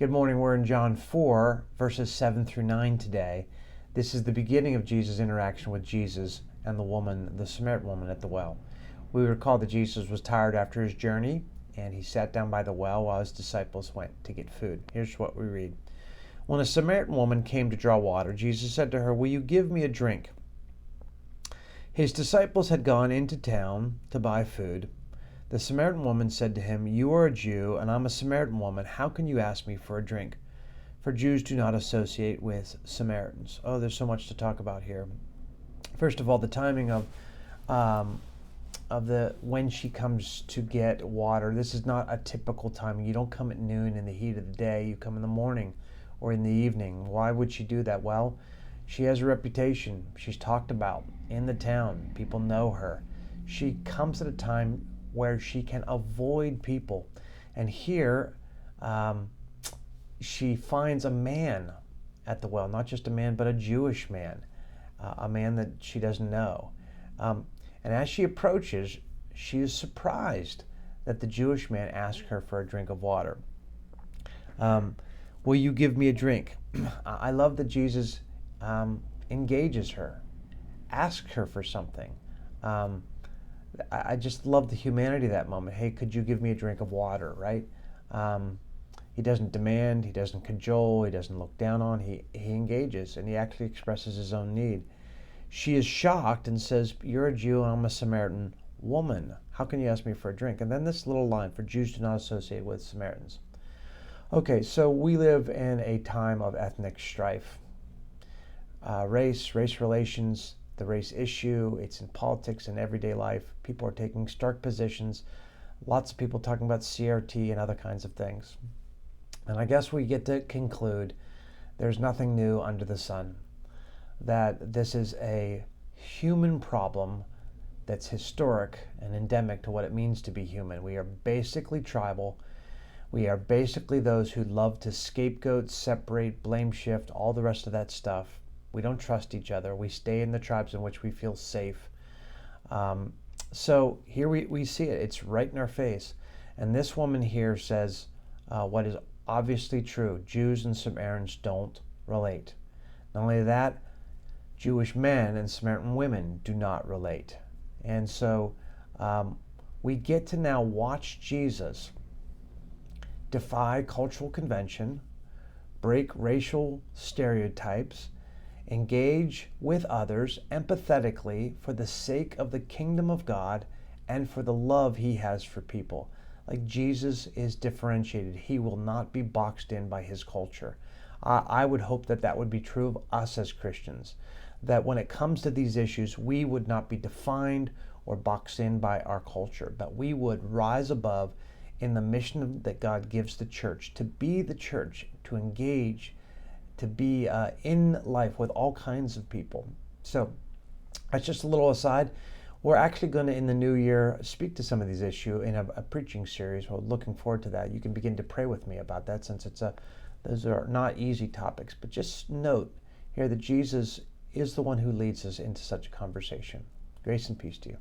Good morning. We're in John 4, verses 7 through 9 today. This is the beginning of Jesus' interaction with Jesus and the Samaritan woman at the well. We recall that Jesus was tired after his journey, and he sat down by the well while his disciples went to get food. Here's what we read. When a Samaritan woman came to draw water, Jesus said to her, "Will you give me a drink?" His disciples had gone into town to buy food. The Samaritan woman said to him, "You are a Jew, and I'm a Samaritan woman. How can you ask me for a drink?" For Jews do not associate with Samaritans. Oh, there's so much to talk about here. First of all, the timing of when she comes to get water. This is not a typical timing. You don't come at noon in the heat of the day. You come in the morning or in the evening. Why would she do that? Well, she has a reputation. She's talked about in the town. People know her. She comes at a time where she can avoid people. And here, she finds a man at the well, not just a man, but a Jewish man, a man that she doesn't know. And as she approaches, she is surprised that the Jewish man asks her for a drink of water. Will you give me a drink? I love that Jesus engages her, asks her for something. I just love the humanity of that moment. Hey, could you give me a drink of water, right? He doesn't demand, he doesn't cajole, he doesn't look down on, he engages, and he actually expresses his own need. She is shocked and says, "You're a Jew, I'm a Samaritan woman. How can you ask me for a drink?" And then this little line, "For Jews do not associate with Samaritans." Okay, so we live in a time of ethnic strife. Race relations, the race issue, it's in politics and everyday life. People are taking stark positions. Lots of people talking about CRT and other kinds of things. And I guess we get to conclude there's nothing new under the sun. That this is a human problem that's historic and endemic to what it means to be human. We are basically tribal. We are basically those who love to scapegoat, separate, blame shift, all the rest of that stuff. We don't trust each other. We stay in the tribes in which we feel safe. So here we see it. It's right in our face. And this woman here says what is obviously true. Jews and Samaritans don't relate. Not only that, Jewish men and Samaritan women do not relate. And so we get to now watch Jesus defy cultural convention, break racial stereotypes, engage with others empathetically for the sake of the kingdom of God and for the love he has for people. Like Jesus is differentiated. He will not be boxed in by his culture. I would hope that that would be true of us as Christians, that when it comes to these issues, we would not be defined or boxed in by our culture, but we would rise above in the mission that God gives the church, to be the church, to engage, to be in life with all kinds of people. So that's just a little aside. We're actually going to, in the new year, speak to some of these issues in a preaching series. We're looking forward to that. You can begin to pray with me about that, since those are not easy topics. But just note here that Jesus is the one who leads us into such a conversation. Grace and peace to you.